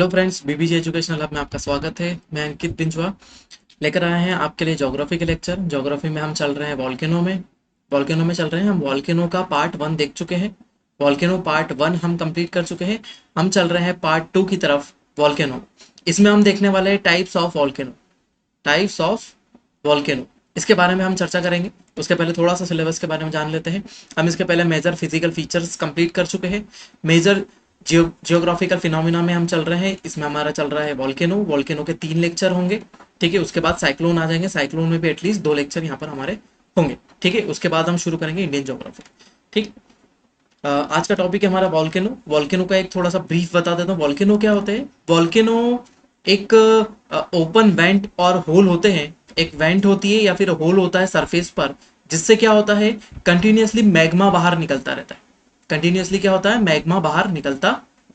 Hello friends, BBG educational hub में आपका स्वागत है। मैं अंकित पिंजवा लेकर आए हैं आपके लिए ज्योग्राफी के लेक्चर। ज्योग्राफी में हम चल रहे हैं वॉल्केनो में चल रहे हैं। हम वॉल्केनो का पार्ट 1 देख चुके हैं। वॉल्केनो पार्ट 1 हम कंप्लीट कर चुके हैं। हम चल रहे हैं पार्ट 2 की तरफ, वॉल्केनो। इसमें हम देखने वाले हैं टाइप्स ऑफ वॉल्केनो। इसके बारे में हम चर्चा करेंगे। उसके पहले थोड़ा सा सिलेबस के बारे में जान लेते हैं। हम इसके पहले मेजर फिजिकल फीचर्स कंप्लीट कर चुके हैं। मेजर जियोग्राफिकल फिनोमिना में हम चल रहे हैं। इसमें हमारा चल रहा है वॉल्केनो के 3 लेक्चर होंगे। ठीक है, उसके बाद साइक्लोन आ जाएंगे। साइक्लोन में भी एटलीस्ट 2 लेक्चर यहाँ पर हमारे होंगे। ठीक है, उसके बाद हम शुरू करेंगे इंडियन ज्योग्राफी। ठीक। आज का टॉपिक है हमारा वॉल्केनो का एक थोड़ा सा ब्रीफ बता देता हूँ। वॉल्केनो क्या होते हैं? वॉल्केनो एक ओपन वेंट और होल होते हैं। एक वेंट होती है या फिर होल होता है सरफेस पर, जिससे क्या होता है, कंटिन्यूअसली मैग्मा बाहर निकलता रहता है। कंटिन्यूअसली क्या होता है, मैग्मा बाहर निकलता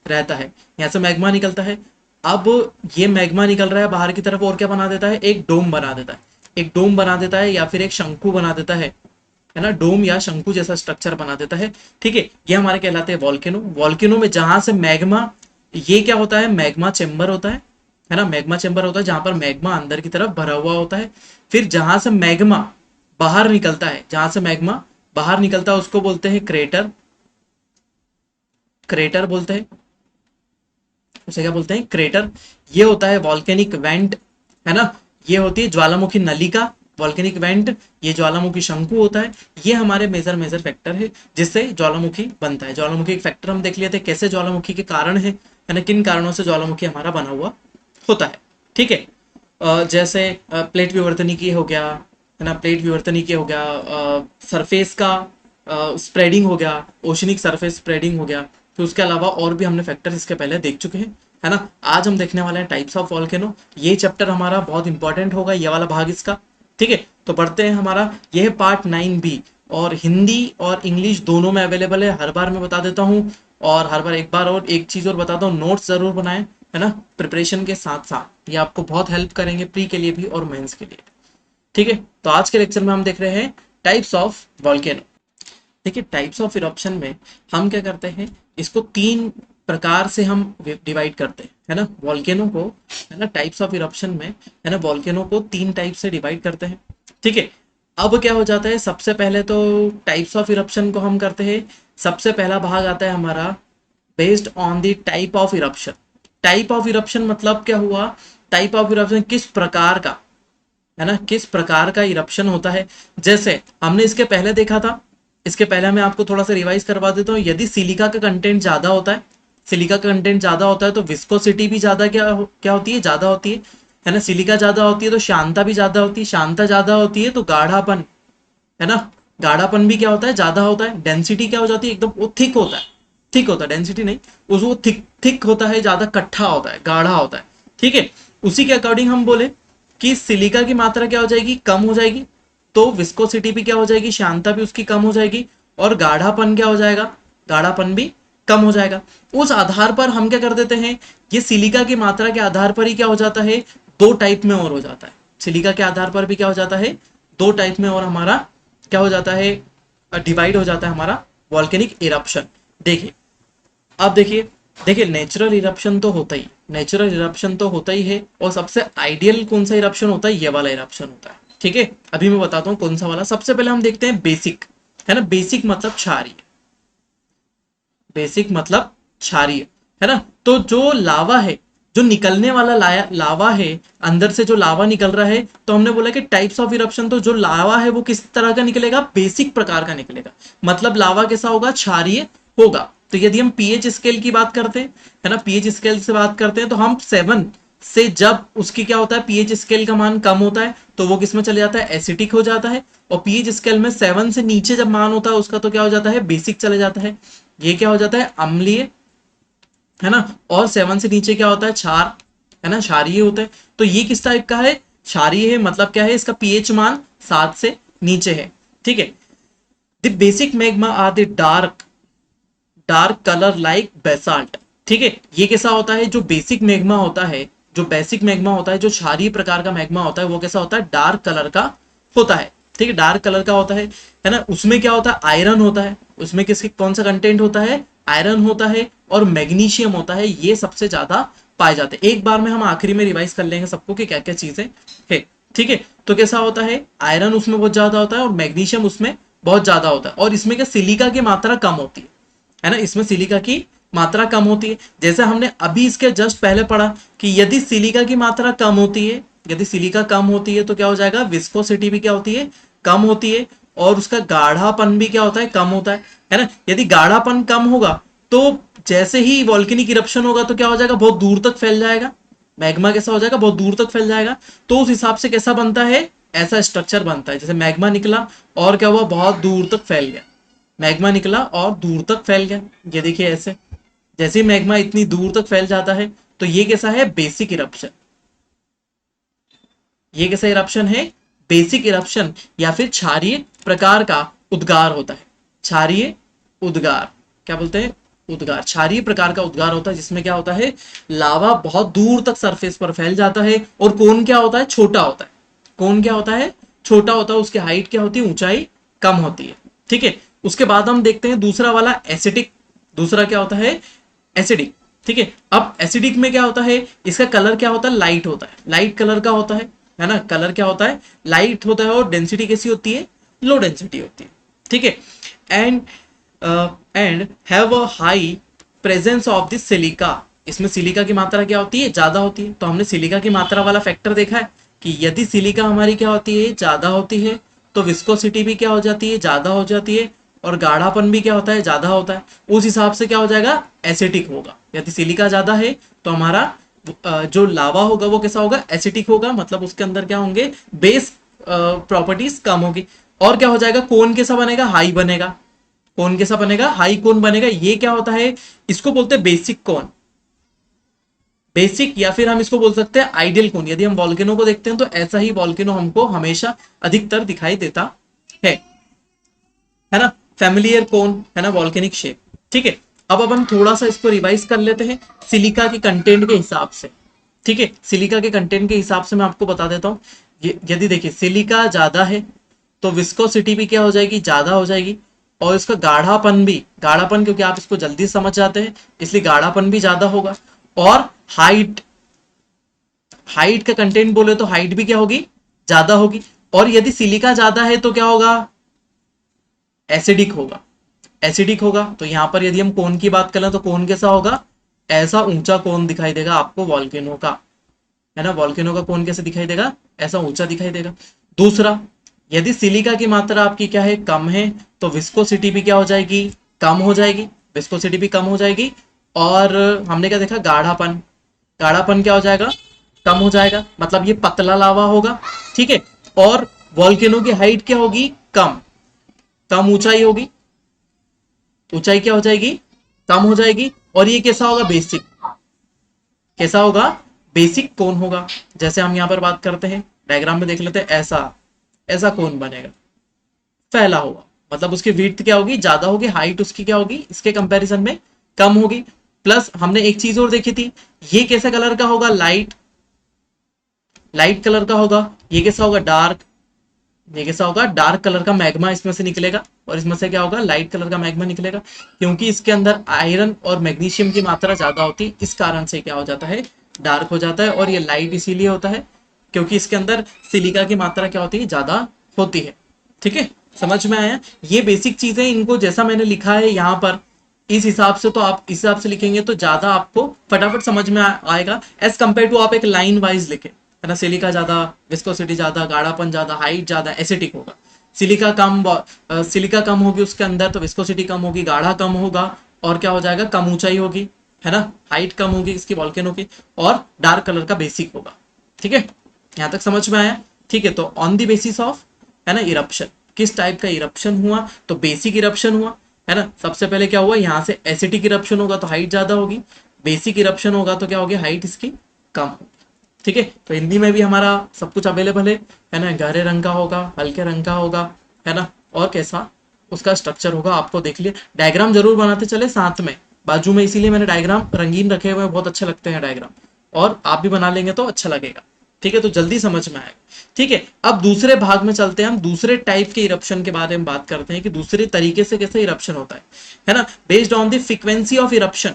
रहता है। यहाँ से मैग्मा निकलता है। अब ये मैग्मा निकल रहा है बाहर की तरफ और क्या बना देता है, एक डोम बना देता है। एक डोम बना देता है या फिर एक शंकु बना देता है ना, डोम या शंकु जैसा स्ट्रक्चर बना देता है। ठीक है, ये हमारे कहलाते हैं वॉल्केनो। वॉल्केनो में जहां से मैग्मा, ये क्या होता है, मैग्मा चेम्बर होता है ना, मैग्मा चेम्बर होता है जहां पर मैग्मा अंदर की तरफ भरा हुआ होता है। फिर जहां से मैग्मा बाहर निकलता है, जहां से मैग्मा बाहर निकलता है उसको बोलते हैं क्रेटर। क्रेटर बोलते हैं उसे, क्या बोलते हैं, क्रेटर। ये होता है वॉल्केनिक वेंट, है ना। ये होती है ज्वालामुखी नलिका, वॉल्केनिक वेंट। ये ज्वालामुखी शंकु होता है। ये हमारे मेजर मेजर फैक्टर है जिससे ज्वालामुखी बनता है। ज्वालामुखी एक फैक्टर हम देख लेते हैं कैसे ज्वालामुखी के कारण है ना, किन कारणों से ज्वालामुखी हमारा बना हुआ होता है। ठीक है, जैसे प्लेट विवर्तनिकी हो गया, है ना, प्लेट विवर्तनिकी हो गया, सरफेस का स्प्रेडिंग हो गया, ओशनिक सरफेस स्प्रेडिंग हो गया। फिर उसके अलावा और भी हमने फैक्टर इसके पहले देख चुके हैं, है ना। आज हम देखने वाले हैं टाइप्स ऑफ वॉल्केनो। ये चैप्टर हमारा बहुत इंपॉर्टेंट होगा, ये वाला भाग इसका। ठीक है, तो बढ़ते हैं। हमारा यह है पार्ट 9B, और हिंदी और इंग्लिश दोनों में अवेलेबल है। हर बार मैं बता देता हूँ, और हर बार एक बार और एक चीज और बताता हूँ, नोट्स जरूर बनाएं, है ना, प्रिपरेशन के साथ साथ। ये आपको बहुत हेल्प करेंगे प्री के लिए भी और मेंस के लिए भी। ठीक है, तो आज के लेक्चर में हम देख रहे हैं टाइप्स ऑफ वॉल्केनो। देखिए, टाइप्स ऑफ इरप्शन में हम क्या करते हैं, इसको 3 प्रकार से हम डिवाइड करते हैं, है ना, वॉल्केनो को, है ना। टाइप्स ऑफ इरप्शन में, है ना, वॉल्केनो को 3 टाइप से डिवाइड करते हैं। ठीक है, अब क्या हो जाता है, सबसे पहले तो टाइप्स ऑफ इरप्शन को हम करते हैं। सबसे पहला भाग आता है हमारा based on the type of eruption. Type of eruption मतलब क्या हुआ, टाइप ऑफ इरप्शन किस प्रकार का, है ना, किस प्रकार का इरप्शन होता है। जैसे हमने इसके पहले देखा था, इसके पहले मैं आपको थोड़ा सा रिवाइज करवा देता हूँ। यदि सिलिका का कंटेंट ज्यादा होता है, सिलिका का कंटेंट ज्यादा होता है तो विस्कोसिटी भी ज्यादा क्या होती है, ज्यादा होती है ना। सिलिका ज्यादा होती है तो शांता भी ज्यादा होती है, शांता ज्यादा होती है तो गाढ़ापन, है ना, गाढ़ापन भी क्या होता है, ज्यादा होता है। डेंसिटी क्या हो जाती है, एकदम वो थिक होता है, थिक होता है, डेंसिटी नहीं, उसको थिक थिक होता है, ज्यादा कट्ठा होता है, गाढ़ा होता है। ठीक है, उसी के अकॉर्डिंग हम बोले कि सिलिका की मात्रा क्या हो जाएगी, कम हो जाएगी, तो विस्कोसिटी भी क्या हो जाएगी, शांता भी उसकी कम हो जाएगी, और गाढ़ापन क्या हो जाएगा, गाढ़ापन भी कम हो जाएगा। उस आधार पर हम क्या कर देते हैं, ये सिलिका की मात्रा के आधार पर ही क्या हो जाता है, 2 टाइप में और हो जाता है। सिलिका के आधार पर भी क्या हो जाता है, 2 टाइप में और हमारा क्या हो जाता है, डिवाइड हो जाता है हमारा वॉल्केनिक इरप्शन। देखिए, अब देखिए, देखिए नेचुरल इरप्शन तो होता ही, नेचुरल इरप्शन तो होता ही है। और सबसे आइडियल कौन सा इरप्शन होता है, ये वाला इरप्शन होता है। ठीक है, अभी मैं बताता हूँ कौन सा वाला। सबसे पहले हम देखते हैं बेसिक, है ना। बेसिक मतलब क्षारीय, बेसिक मतलब क्षारीय, है ना। तो जो लावा है, जो निकलने वाला लावा है, अंदर से जो लावा निकल रहा है, तो हमने बोला कि टाइप्स ऑफ इरप्शन, तो जो लावा है वो किस तरह का निकलेगा, बेसिक प्रकार का निकलेगा। मतलब लावा कैसा होगा, क्षारीय होगा। तो यदि हम पीएच स्केल की बात करते हैं, है ना, पीएच स्केल से बात करते हैं, तो हम 7 से जब उसकी क्या होता है, पीएच स्केल का मान कम होता है तो वो किस में चले जाता है, एसिडिक हो जाता है। और पीएच स्केल में 7 से नीचे जब मान होता है उसका, तो क्या हो जाता है, बेसिक चले जाता है। ये क्या हो जाता है, अम्लीय, है ना। और 7 से नीचे क्या होता है, क्षार, है ना, क्षारीय होता है। तो ये किस टाइप का है, क्षारीय है। मतलब क्या है, इसका पीएच मान 7 से नीचे है। ठीक है, the basic magma are the dark colour like basalt. ठीक है, ये कैसा होता है, जो बेसिक मैग्मा होता है, जो बेसिक मैग्मा होता है, जो क्षारीय प्रकार का मैग्मा होता है, वो कैसा होता है, डार्क कलर का होता है। ठीक है, डार्क कलर का होता है ना। उसमें क्या होता है, आयरन होता है। उसमें किसके कौन सा कंटेंट होता है, आयरन होता है और मैग्नीशियम होता है। ये सबसे ज्यादा पाए जाते हैं। एक बार में हम आखिरी में रिवाइज कर लेंगे सबको कि क्या क्या चीजें है। ठीक है, तो कैसा होता है, आयरन उसमें बहुत ज्यादा होता है और मैग्नीशियम उसमें बहुत ज्यादा होता है, और इसमें क्या सिलिका की मात्रा कम होती है ना, इसमें सिलिका की मात्रा कम होती है। जैसे हमने अभी इसके जस्ट पहले पढ़ा कि यदि सिलिका की मात्रा कम होती है, यदि सिलिका कम होती है तो क्या हो जाएगा, विस्कोसिटी भी क्या होती है, कम होती है, और उसका गाढ़ापन भी क्या होता है, कम होता है ना। यदि गाढ़ापन कम होगा तो जैसे ही वॉल्केनिक इरप्शन होगा तो क्या हो जाएगा, बहुत दूर तक फैल जाएगा, मैग्मा कैसा हो जाएगा, बहुत दूर तक फैल जाएगा। तो उस हिसाब से कैसा बनता है, ऐसा स्ट्रक्चर बनता है, जैसे मैग्मा निकला और क्या हुआ, बहुत दूर तक फैल गया, मैग्मा निकला और दूर तक फैल गया। ये देखिए ऐसे, जैसे ही मैग्मा इतनी दूर तक फैल जाता है तो ये कैसा है, बेसिक इरप्शन। ये कैसा इरप्शन है, बेसिक इरप्शन, या फिर क्षारीय प्रकार का उद्गार होता है। क्षारीय उद्गार क्या बोलते हैं, उद्गार, क्षारीय प्रकार का उद्गार होता है, जिसमें क्या होता है, लावा बहुत दूर तक सरफेस पर फैल जाता है, और कोन क्या होता है, छोटा होता है। कोन क्या होता है, छोटा होता है, उसकी हाइट क्या होती है, ऊंचाई कम होती है। ठीक है, उसके बाद हम देखते हैं दूसरा वाला एसिडिक। दूसरा क्या होता है, एसिडिक। ठीक है, अब एसिडिक में क्या होता है, इसका कलर क्या होता है, लाइट होता है, लाइट कलर का होता है ना, कलर क्या होता है, लाइट होता है, और डेंसिटी कैसी होती है, लो डेंसिटी होती है। ठीक है, and and have a high presence of this silica. इसमें सिलिका की मात्रा क्या होती है, ज्यादा होती है। तो हमने सिलिका की मात्रा वाला फैक्टर देखा है कि यदि सिलिका हमारी क्या होती है, ज्यादा होती है, तो विस्कोसिटी भी क्या हो जाती है, ज्यादा हो जाती है, और गाढ़ापन भी क्या होता है, ज्यादा होता है। उस हिसाब से क्या हो जाएगा, एसिडिक होगा। यदि सिलिका ज्यादा है तो हमारा जो लावा होगा वो कैसा होगा, एसिडिक होगा, मतलब उसके अंदर क्या होंगे, बेस प्रॉपर्टीज कम होगी। और क्या हो जाएगा, कोन कैसा बनेगा, हाई बनेगा। कोन कैसा बनेगा, हाई कोन बनेगा। ये क्या होता है, इसको बोलते हैं बेसिक कोन, बेसिक, या फिर हम इसको बोल सकते हैं आइडियल कोन। यदि हम वॉल्केनो को देखते हैं तो ऐसा ही वॉल्केनो हमको हमेशा अधिकतर दिखाई देता है ना, फैमिलियर कोन है ना, वॉल्केनिक शेप। ठीक है, अब हम थोड़ा सा इसको रिवाइज कर लेते हैं सिलिका के कंटेंट के हिसाब से। ठीक है, सिलिका के कंटेंट के हिसाब से मैं आपको बता देता हूँ। यदि देखिए सिलिका ज्यादा है तो विस्कोसिटी भी क्या हो जाएगी, ज्यादा हो जाएगी, और इसका गाढ़ापन भी, गाढ़ापन क्योंकि आप इसको जल्दी समझ जाते हैं इसलिए गाढ़ापन भी ज्यादा होगा। और हाइट, हाइट का कंटेंट बोले तो हाइट भी क्या होगी, ज्यादा होगी। और यदि सिलिका ज्यादा है तो क्या होगा, एसिडिक होगा। एसिडिक होगा तो यहां पर यदि हम कोन की बात करें तो कोन कैसा होगा, ऐसा ऊंचा कोन दिखाई देगा आपको वॉल्केनो का, है ना। वॉल्केनो का कोन कैसे दिखाई देगा, ऐसा ऊंचा दिखाई देगा। दूसरा, यदि सिलिका की मात्रा आपकी क्या है, कम है, तो विस्कोसिटी भी क्या हो जाएगी, कम हो जाएगी, विस्कोसिटी भी कम हो जाएगी। और हमने क्या देखा, गाढ़ापन, गाढ़ापन क्या हो जाएगा, कम हो जाएगा, मतलब ये पतला लावा होगा। ठीक है, और वॉल्केनो की हाइट क्या होगी, कम, कम ऊंचाई होगी, ऊंचाई क्या हो जाएगी, कम हो जाएगी। और ये कैसा होगा, बेसिक, कैसा होगा, बेसिक कोन होगा। जैसे हम यहां पर बात करते हैं, डायग्राम में देख लेते हैं, ऐसा ऐसा कोन बनेगा, फैला होगा, मतलब उसकी विड्थ क्या होगी, ज्यादा होगी, हाइट उसकी क्या होगी, इसके कंपैरिजन में कम होगी। प्लस हमने एक चीज और देखी थी, ये कैसे कलर का होगा, लाइट, लाइट कलर का होगा। ये कैसा होगा, डार्क, ये कैसा होगा, डार्क कलर का मैग्मा इसमें से निकलेगा, और इसमें से क्या होगा, लाइट कलर का मैग्मा निकलेगा, क्योंकि इसके अंदर आयरन और मैग्नीशियम की मात्रा ज्यादा होती है, इस कारण से क्या हो जाता है, डार्क हो जाता है। और ये लाइट इसीलिए होता है क्योंकि इसके अंदर सिलिका की मात्रा क्या होती है, ज्यादा होती है। ठीक है, समझ में आया। ये बेसिक चीजें, इनको जैसा मैंने लिखा है यहाँ पर, इस हिसाब से, तो आप इस हिसाब से लिखेंगे तो ज्यादा आपको फटाफट समझ में आएगा, एज कंपेयर टू आप एक लाइन वाइज लिखे, है ना। सिलिका ज्यादा, विस्कोसिटी ज्यादा, गाढ़ापन ज्यादा, हाइट ज्यादा, एसिडिक होगा। सिलिका कम, सिलिका कम होगी उसके अंदर तो विस्कोसिटी कम होगी, गाढ़ा कम होगा, और क्या हो जाएगा, कम ऊंचाई होगी, है ना, हाइट कम होगी इसकी वॉल्केनो की, और डार्क कलर का बेसिक होगा। ठीक है, यहां तक समझ में आया। ठीक है, तो ऑन द बेसिस ऑफ, है ना, इरप्शन, किस टाइप का इरप्शन हुआ, तो बेसिक इरप्शन हुआ, है ना। सबसे पहले क्या हुआ, यहाँ से एसिडिक इरप्शन होगा तो हाइट ज्यादा होगी, बेसिक इरप्शन होगा तो क्या होगी, हाइट इसकी कम होगी। ठीक है, तो हिंदी में भी हमारा सब कुछ अवेलेबल है ना, गहरे रंग का होगा, हल्के रंग का होगा, है ना, और कैसा उसका स्ट्रक्चर होगा आपको देख लिया। डायग्राम जरूर बनाते चले साथ में, बाजू में, इसीलिए मैंने डायग्राम रंगीन रखे हुए हैं, बहुत अच्छे लगते हैं डायग्राम, और आप भी बना लेंगे तो अच्छा लगेगा। ठीक है, तो जल्दी समझ में आएगा। ठीक है, अब दूसरे भाग में चलते हैं, हम दूसरे टाइप के इरप्शन के बारे में बात करते हैं कि दूसरे तरीके से कैसे इरप्शन होता है ना, based on the frequency of eruption.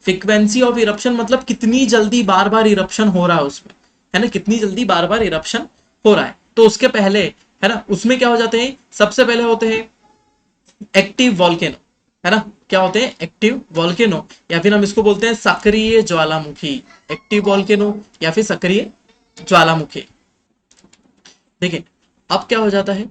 Frequency of eruption मतलब कितनी जल्दी बार बार इरप्शन हो रहा है उसमें, है ना, कितनी जल्दी बार बार इरप्शन हो रहा है। तो उसके पहले, है ना, उसमें क्या हो जाते हैं, सबसे पहले होते हैं एक्टिव वॉल्केनो, है ना, क्या होते हैं एक्टिव वॉल्केनो, या फिर हम इसको बोलते हैं सक्रिय ज्वालामुखी, एक्टिव वॉल्केनो या फिर सक्रिय ज्वालामुखी। देखिए अब क्या हो जाता है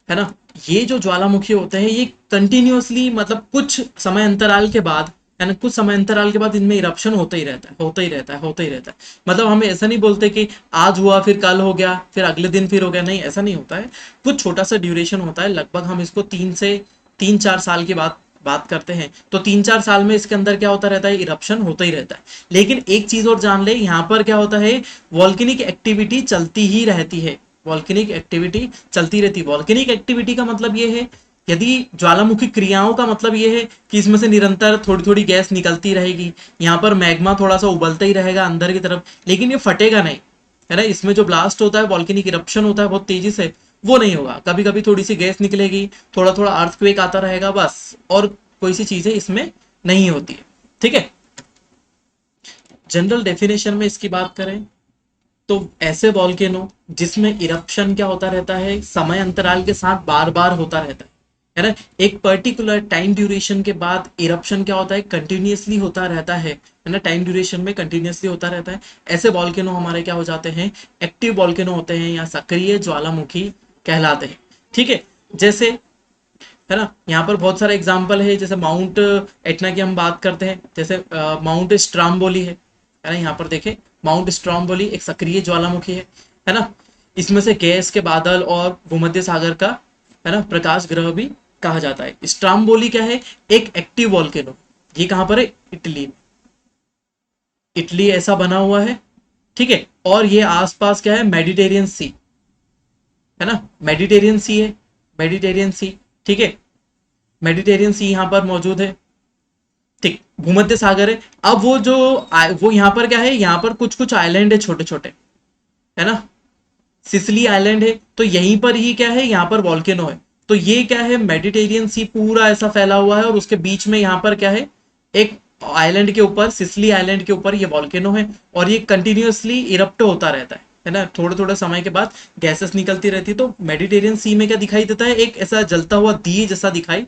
ना, ये जो ज्वालामुखी होते हैं ये कंटिन्यूअसली मतलब कुछ समय अंतराल के बाद, है ना, कुछ समय अंतराल के बाद इनमें इरप्शन होता ही रहता है, होता ही रहता है, होता ही रहता है। मतलब हमें ऐसा नहीं बोलते कि आज हुआ फिर कल हो गया फिर अगले दिन फिर हो गया, नहीं ऐसा नहीं होता है। कुछ छोटा सा ड्यूरेशन होता है, लगभग हम इसको 3 से 4 साल की बात करते हैं, तो 3-4 साल में इसके अंदर क्या होता रहता है, इरप्शन होता ही रहता है। लेकिन एक चीज और जान ले, यहाँ पर क्या होता है, वॉल्केनिक एक्टिविटी चलती ही रहती है, वॉल्केनिक एक्टिविटी चलती रहती है। वॉल्केनिक एक्टिविटी का मतलब ये है, यदि ज्वालामुखी क्रियाओं का मतलब ये है कि इसमें से निरंतर थोड़ी थोड़ी गैस निकलती रहेगी, यहाँ पर मैग्मा थोड़ा सा उबलता ही रहेगा अंदर की तरफ, लेकिन ये फटेगा नहीं, है ना। इसमें जो ब्लास्ट होता है, वॉल्केनिक इरप्शन होता है बहुत तेजी से, वो नहीं होगा। कभी कभी थोड़ी सी गैस निकलेगी, थोड़ा थोड़ा अर्थक्वेक आता रहेगा बस, और कोई सी चीजें इसमें नहीं होती है, ठीक है। जनरल डेफिनेशन में इसकी बात करें तो ऐसे वॉल्केनो जिसमें इरप्शन क्या होता रहता है, समय अंतराल के साथ बार बार होता रहता है ना, एक पर्टिकुलर टाइम ड्यूरेशन के बाद इरप्शन क्या होता है, कंटिन्यूअसली होता रहता है ना, टाइम ड्यूरेशन में कंटिन्यूअसली होता रहता है। ऐसे वॉल्केनो हमारे क्या हो जाते हैं, एक्टिव वॉल्केनो होते हैं या सक्रिय ज्वालामुखी कहलाते हैं, ठीक है। जैसे, है ना, यहाँ पर बहुत सारे एग्जाम्पल है, जैसे माउंट एटना की हम बात करते हैं, जैसे माउंट स्ट्राम्बोली है ना, यहाँ पर देखें माउंट स्ट्राम्बोली एक सक्रिय ज्वालामुखी है ना। इसमें से गैस के बादल और भूमध्य सागर का, है ना, प्रकाश ग्रह भी कहा जाता है। स्ट्राम्बोली क्या है, एक एक्टिव वॉल्केनो, ये कहां पर है, इटली में, इटली ऐसा बना हुआ है, ठीक है। और ये आसपास क्या है, मेडिटेरियन सी, है ना, मेडिटेरियन सी है, मेडिटेरियन सी, ठीक है, मेडिटेरियन सी यहाँ पर मौजूद है, ठीक, भूमध्य सागर है। अब वो यहाँ पर क्या है, यहाँ पर कुछ कुछ आइलैंड है छोटे छोटे, है ना, सिसिली आइलैंड है, तो यहीं पर ही क्या है, यहाँ पर वॉल्केनो है। तो ये क्या है, मेडिटेरियन सी पूरा ऐसा फैला हुआ है, और उसके बीच में यहाँ पर क्या है, एक आइलैंड के ऊपर, सिसिली आइलैंड के ऊपर ये वॉल्केनो है, और ये कंटिन्यूअसली इरप्ट होता रहता है ना, थोड़े थोड़े समय के बाद गैसेस निकलती रहती है। तो मेडिटेरियन सी में क्या दिखाई देता है, एक ऐसा जलता हुआ दिए जैसा दिखाई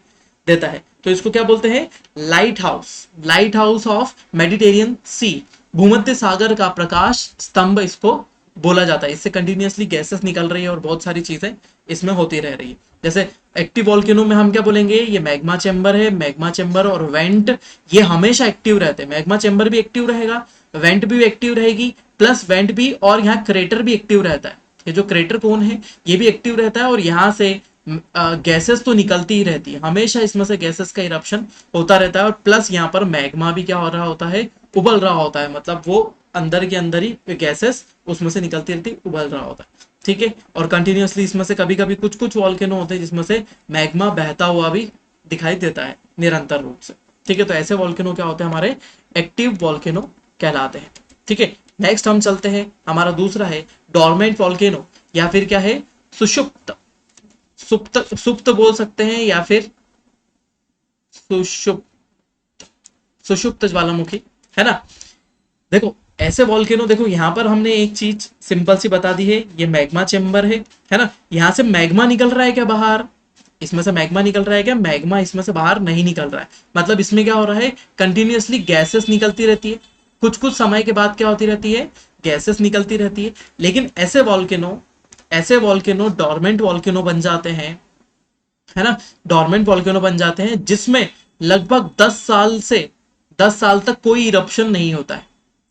देता है, तो इसको क्या बोलते हैं, light house of Mediterranean sea, भूमध्य सागर का प्रकाश स्तंभ इसको बोला जाता है। इससे कंटिन्यूअसली गैसेस निकल रही है और बहुत सारी चीजें इसमें होती रह रही है। जैसे एक्टिव वॉल्केनो में हम क्या बोलेंगे, ये मैग्मा चेंबर है, मैग्मा चेंबर और वेंट ये हमेशा एक्टिव रहते हैं। मैग्मा चेंबर भी एक्टिव रहेगा, वेंट भी एक्टिव रहेगी, प्लस वेंट भी, और यहाँ क्रेटर भी एक्टिव रहता है। ये जो क्रेटर कोन है ये भी एक्टिव रहता है, और यहाँ से गैसेस तो निकलती ही रहती है हमेशा, इसमें से गैसेस का इरप्शन होता रहता है, और प्लस यहाँ पर मैग्मा भी क्या हो रहा होता है, उबल रहा होता है, मतलब वो अंदर के अंदर ही गैसेस उसमें से निकलती रहती, उबल रहा होता है, ठीक है। और कंटिन्यूअसली इसमें से कभी कभी कुछ कुछ वॉल्केनो होते हैं जिसमें से मैग्मा बहता हुआ भी दिखाई देता है निरंतर रूप से, ठीक है। तो ऐसे वॉल्केनो क्या होते हैं, हमारे एक्टिव वॉल्केनो कहलाते हैं, ठीक है। नेक्स्ट हम चलते हैं, हमारा दूसरा है डोरमेंट वॉल्केनो, या फिर क्या है, सुषुप्त, सुप्त बोल सकते हैं, या फिर सुषुप्त, सुषुप्त ज्वालामुखी, है ना। देखो ऐसे वॉल्केनो, देखो यहाँ पर हमने एक चीज सिंपल सी बता दी है, ये मैग्मा चेंबर है ना, यहाँ से मैग्मा निकल रहा है क्या बाहर, इसमें से मैग्मा निकल रहा है क्या, मैग्मा इसमें से बाहर नहीं निकल रहा है। मतलब इसमें क्या हो रहा है, कंटिन्यूअसली गैसेस निकलती रहती है, कुछ कुछ समय के बाद क्या होती रहती है, गैसेस निकलती रहती है। लेकिन ऐसे वॉल्केनो डोरमेंट वॉल्केनो बन जाते हैं, है ना, डोरमेंट वॉल्केनो बन जाते हैं जिसमें लगभग 10 साल तक कोई इरप्शन नहीं होता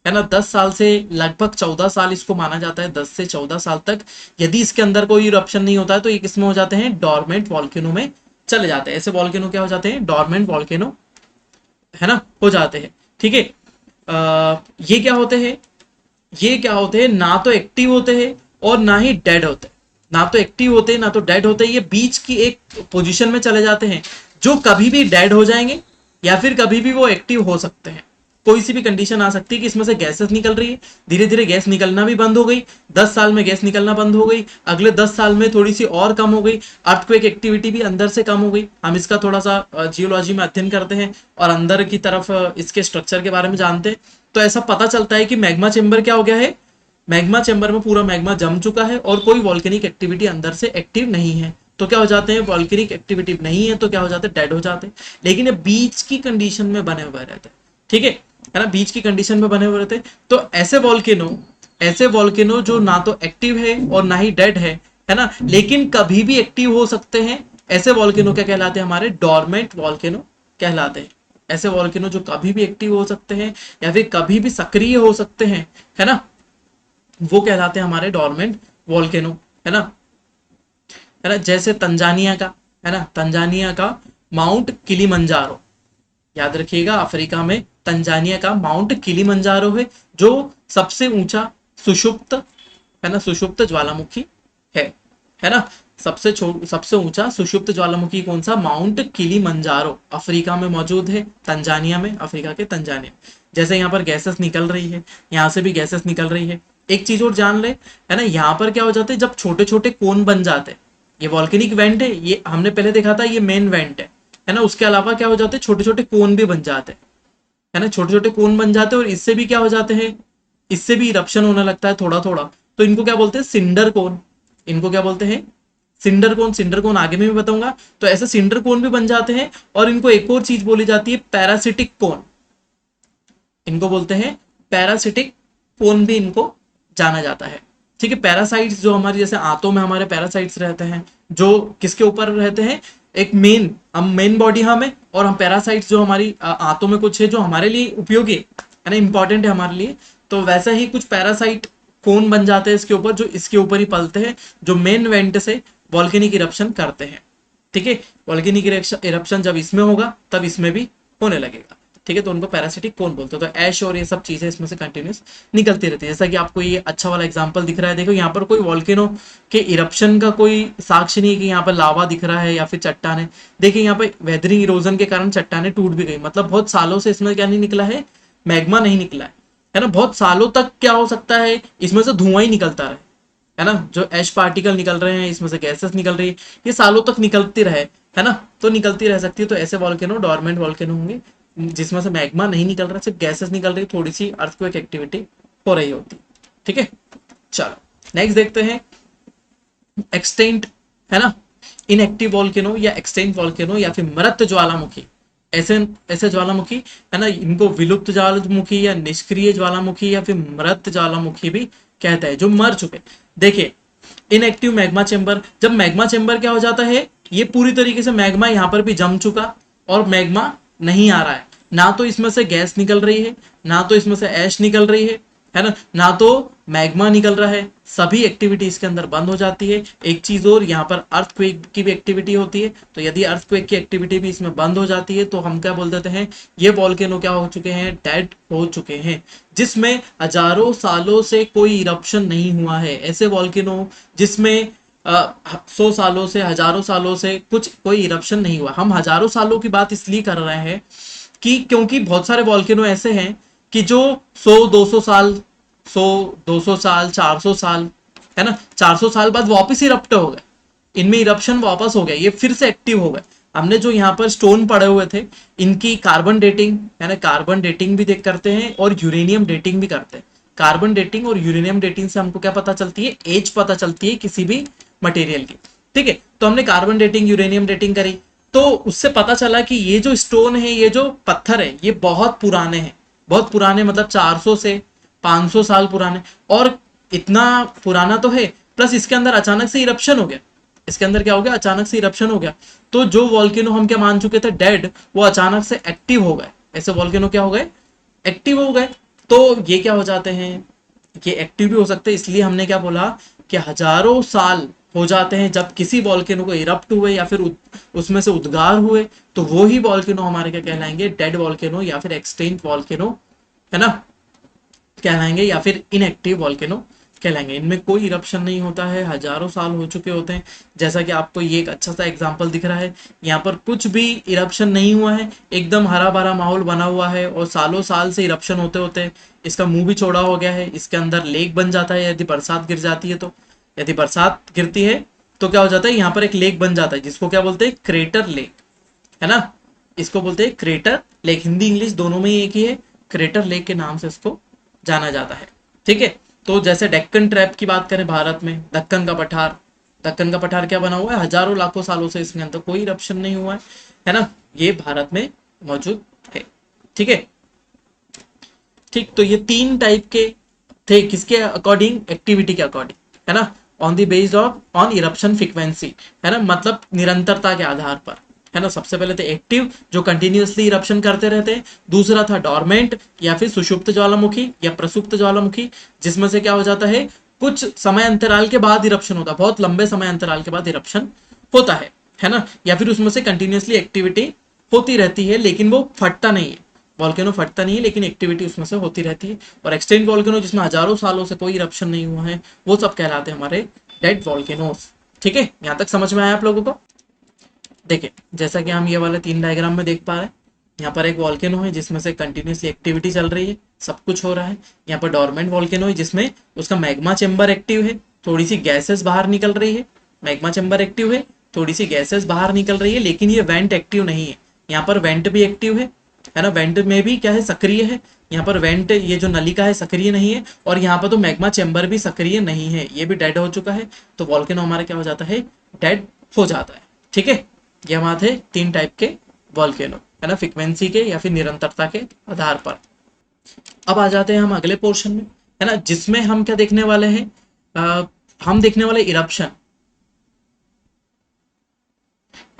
है ना। 10 साल से लगभग 14 साल इसको माना जाता है, 10 से 14 साल तक यदि इसके अंदर कोई इरप्शन नहीं होता है तो ये किसमें हो जाते हैं, डोरमेंट वॉल्केनो में चले जाते हैं। ऐसे वॉल्केनो क्या हो जाते हैं, डोरमेंट वॉल्केनो, है ना, हो जाते हैं, ठीक है। ये क्या होते हैं, ये क्या होते हैं, ना तो एक्टिव होते हैं और ना ही डेड होते हैं, ना तो एक्टिव होते हैं ना तो डेड होते हैं, ये बीच की एक पोजीशन में चले जाते हैं, जो कभी भी डेड हो जाएंगे या फिर कभी भी वो एक्टिव हो सकते हैं, कोई सी भी कंडीशन आ सकती है कि इसमें से गैसेस निकल रही है, धीरे धीरे गैस निकलना भी बंद हो गई, 10 साल में गैस निकलना बंद हो गई, अगले 10 साल में थोड़ी सी और कम हो गई, अर्थक्वेक एक्टिविटी भी अंदर से कम हो गई। हम इसका थोड़ा सा जियोलॉजी में अध्ययन करते हैं और अंदर की तरफ इसके स्ट्रक्चर के बारे में जानते हैं, तो ऐसा पता चलता है कि मैग्मा चेंबर क्या हो गया है, मैग्मा चेंबर में पूरा मैग्मा जम चुका है और कोई वॉल्केनिक एक्टिविटी अंदर से एक्टिव नहीं है। तो क्या हो जाते हैं, वॉल्केनिक एक्टिविटी नहीं है तो क्या हो जाते हैं, डेड हो जाते हैं। लेकिन ये बीच की कंडीशन में बने हुए रहते हैं, ठीक है ना, बीच की कंडीशन में बने हुए रहते हैं। तो ऐसे वॉल्केनो जो ना तो एक्टिव है और ना ही डेड है ना, लेकिन कभी भी एक्टिव हो सकते हैं, ऐसे वॉल्केनो क्या कहलाते हैं, हमारे डोरमेंट वॉल्केनो कहलाते हैं। ऐसे वॉल्केनो जो कभी भी एक्टिव हो सकते हैं या फिर कभी भी सक्रिय हो सकते हैं, है ना, वो कहलाते हैं हमारे डोरमेंट वॉल्केनो, है ना। जैसे तंजानिया का, है ना, तंजानिया का माउंट किलिमंजारो, याद रखिएगा, अफ्रीका में तंजानिया का माउंट किलिमंजारो है जो सबसे ऊंचा सुषुप्त, है ना, सुषुप्त ज्वालामुखी है ना। सबसे ऊंचा सुषुप्त ज्वालामुखी कौन सा, माउंट किलिमंजारो, अफ्रीका में मौजूद है, तंजानिया में, अफ्रीका के तंजानिया। जैसे यहाँ पर गैसेस निकल रही है, यहाँ से भी गैसेस निकल रही है। एक चीज और जान ले, है ना, यहाँ पर क्या हो जाते हैं, जब छोटे छोटे कोन बन जाते हैं, ये वॉल्केनिक वेंट है, ये हमने पहले देखा था, ये मेन वेंट है ना, उसके अलावा क्या हो जाते हैं, छोटे छोटे कोन भी बन जाते हैं, है ना, छोटे छोटे कोन बन जाते हैं और इससे भी क्या हो जाते हैं, इससे भी इरप्शन होने लगता है थोड़ा थोड़ा। तो इनको क्या बोलते हैं, सिंडर कोन, इनको क्या बोलते हैं, सिंडर कोन। सिंडर कोन आगे में भी बताऊंगा। तो ऐसे सिंडर कोन भी बन जाते हैं और इनको एक और चीज बोली जाती है, पैरासिटिक कोन, इनको बोलते हैं पैरासिटिक कोन भी इनको जाना जाता है, ठीक है। पैरासाइट्स जो हमारी, जैसे आंतों में हमारे पैरासाइट्स रहते हैं, जो किसके ऊपर रहते हैं, एक मेन बॉडी हमें, और हम पैरासाइट्स जो हमारी आंतों में कुछ है जो हमारे लिए उपयोगी है ना, इंपॉर्टेंट है हमारे लिए। तो वैसा ही कुछ पैरासाइट कोन बन जाते हैं इसके ऊपर, जो इसके ऊपर ही पलते हैं, जो मेन वेंट से वॉल्केनिक इरप्शन करते हैं, ठीक है। वॉल्केनिक इरप्शन जब इसमें होगा तब इसमें भी होने लगेगा, ठीक है। तो उनको पैरासिटिक कोन बोलते हैं। तो ऐश और ये सब चीजें इसमें से कंटिन्यूस निकलती रहती है। जैसा कि आपको ये अच्छा वाला एग्जांपल दिख रहा है, देखो यहाँ पर कोई वॉल्केनो के इरप्शन का कोई साक्ष्य नहीं है कि यहाँ पर लावा दिख रहा है या फिर चट्टाने। देखिए यहाँ पर वेदरिंग इरोजन के कारण चट्टाने टूट भी गई, मतलब बहुत सालों से इसमें क्या नहीं निकला है, मैग्मा नहीं निकला है ना। बहुत सालों तक क्या हो सकता है, इसमें से धुआं ही निकलता रहे, है ना, जो एश पार्टिकल निकल रहे हैं, इसमें से गैसेस निकल रही है, ये सालों तक निकलती रहे, है ना, तो निकलती रह सकती है। तो ऐसे वॉल्केनो डोरमेंट वॉल्केनो होंगे जिसमें से मैग्मा नहीं निकल रहा, सिर्फ गैसेस निकल रही, थोड़ी सी अर्थक्वेक एक्टिविटी हो रही होती, ठीक है। चलो नेक्स्ट देखते हैं एक्सटेंट, है ना, इनएक्टिव वॉल्केनो या एक्सटेंट वॉल्केनो या फिर मृत ज्वालामुखी। ऐसे ऐसे ज्वालामुखी, है ना, इनको विलुप्त ज्वालामुखी या निष्क्रिय ज्वालामुखी या फिर मृत ज्वालामुखी भी कहता है, जो मर चुके। देखिए इनएक्टिव मैग्मा चेंबर, जब मैग्मा चेंबर क्या हो जाता है, ये पूरी तरीके से मैग्मा यहाँ पर भी जम चुका और मैग्मा नहीं आ रहा है, ना तो इसमें से गैस निकल रही है, ना तो इसमें से ऐश निकल रही है ना, ना तो मैग्मा निकल रहा है, सभी एक्टिविटी इसके अंदर बंद हो जाती है। एक चीज और, यहाँ पर अर्थक्वेक की भी एक्टिविटी होती है, तो यदि अर्थक्वेक की एक्टिविटी भी इसमें बंद हो जाती है तो हम क्या बोल देते हैं, ये वॉल्केनो क्या हो चुके हैं, डेड हो चुके हैं, जिसमें हजारों सालों से कोई इरप्शन नहीं हुआ है। ऐसे वॉल्केनो जिसमें 100 सालों से, हजारों सालों से कुछ कोई इरप्शन नहीं हुआ। हम हजारों सालों की बात इसलिए कर रहे हैं कि क्योंकि बहुत सारे वॉल्केनो ऐसे हैं कि जो 100-200 साल, 100-200 साल, 400 साल, है ना, 400 साल बाद वापस इरप्ट हो गए, इनमें इरप्शन वापस हो गया, ये फिर से एक्टिव हो गए। हमने जो यहाँ पर स्टोन पड़े हुए थे, इनकी कार्बन डेटिंग, है ना, कार्बन डेटिंग भी देख करते हैं और यूरेनियम डेटिंग भी करते हैं। कार्बन डेटिंग और यूरेनियम डेटिंग से हमको क्या पता चलती है, एज पता चलती है किसी भी मटेरियल की, ठीक है। तो हमने कार्बन डेटिंग, यूरेनियम डेटिंग करी, तो उससे पता चला कि ये जो स्टोन है, ये जो पत्थर है, ये बहुत पुराने हैं, बहुत पुराने, मतलब 400 से 500 साल पुराने। और इतना पुराना तो है, प्लस इसके अंदर अचानक से इरप्शन हो गया, इसके अंदर क्या हो गया, अचानक से इरप्शन हो गया। तो जो वॉल्केनो हम क्या मान चुके थे डेड, वो अचानक से एक्टिव हो गए। ऐसे वॉल्केनो क्या हो गए, एक्टिव हो गए। तो ये क्या हो जाते हैं, ये एक्टिव भी हो सकते हैं। इसलिए हमने क्या बोला कि हजारों साल हो जाते हैं जब किसी वॉल्केनो को इरप्ट हुए या फिर उसमें से उद्गार हुए, तो वो ही वॉल्केनो हमारे क्या कहलाएंगे, डेड वॉल्केनो या फिर एक्सटिंक्ट वॉल्केनो, है ना, कहलाएंगे, या फिर इनएक्टिव वॉल्केनो कहलाएंगे। इनमें कोई इरप्शन नहीं होता है, हजारों साल हो चुके होते हैं। जैसा कि आपको ये एक अच्छा सा एग्जांपल दिख रहा है, यहाँ पर कुछ भी इरप्शन नहीं हुआ है, एकदम हरा भरा माहौल बना हुआ है और सालों साल से इरप्शन होते होते इसका मुंह भी चौड़ा हो गया है, इसके अंदर लेक बन जाता है यदि बरसात गिर जाती है तो। यदि बरसात गिरती है तो क्या हो जाता है, यहाँ पर एक लेक बन जाता है जिसको क्या बोलते हैं, क्रेटर लेक, है ना। इसको बोलते हैं क्रेटर लेक, हिंदी इंग्लिश दोनों में ही एक ही है, क्रेटर लेक के नाम से इसको जाना जाता है। ठीक है, तो जैसे डेक्कन ट्रैप की बात करें भारत में, दक्कन का पठार क्या बना हुआ है, हजारों लाखों सालों से इसके अंदर कोई इरप्शन नहीं हुआ है ना, ये भारत में मौजूद है। ठीक है, ठीक, तो ये 3 टाइप के थे, किसके अकॉर्डिंग, एक्टिविटी के अकॉर्डिंग, है ना, on the base of on eruption frequency, है ना, मतलब निरंतरता के आधार पर, है ना। सबसे पहले थे एक्टिव जो कंटिन्यूअसली इरप्शन करते रहते हैं, दूसरा था डॉर्मेंट या फिर सुषुप्त ज्वालामुखी या प्रसुप्त ज्वालामुखी, जिसमें से क्या हो जाता है, कुछ समय अंतराल के बाद इरप्शन होता है, बहुत लंबे समय अंतराल के बाद इरप्शन होता है ना, या फिर उसमें से कंटिन्यूअसली एक्टिविटी होती रहती है लेकिन वो फटता नहीं है, वॉल्केनो फटता नहीं है लेकिन एक्टिविटी उसमें से होती रहती है। और एक्सटेंट वॉल्केनो जिसमें हजारों सालों से कोई इरप्शन नहीं हुआ है, वो सब कहलाते हैं हमारे डेड वॉल्केनोस। ठीक है, यहां तक समझ में आया आप लोगों को। देखिए, जैसा कि हम ये वाले 3 डायग्राम में देख पा रहे हैं, यहाँ पर एक वॉल्केनो है जिसमें से कंटिन्यूसली एक्टिविटी चल रही है, सब कुछ हो रहा है। यहाँ पर डोरमेंट वॉल्केनो है जिसमें उसका मैग्मा चेम्बर एक्टिव है, थोड़ी सी गैसेस बाहर निकल रही है, मैग्मा चेम्बर एक्टिव है, थोड़ी सी गैसेस बाहर निकल रही है, लेकिन ये वेंट एक्टिव नहीं है। यहाँ पर वेंट भी एक्टिव है ना, वेंट में भी क्या है, सक्रिय है। यहाँ पर वेंट, ये जो नलिका है, सक्रिय नहीं है, और यहाँ पर तो मैग्मा चेम्बर भी सक्रिय नहीं है, ये भी डेड हो चुका है। तो वॉल्केनो हमारा क्या हो जाता है, डेड हो जाता है। ठीक है, ये हमारे थे 3 टाइप के वॉल्केनो, है ना, फ्रीक्वेंसी के या फिर निरंतरता के आधार पर। अब आ जाते हैं हम अगले पोर्शन में, है ना, जिसमें हम क्या देखने वाले हैं, हम देखने वाले इरप्शन,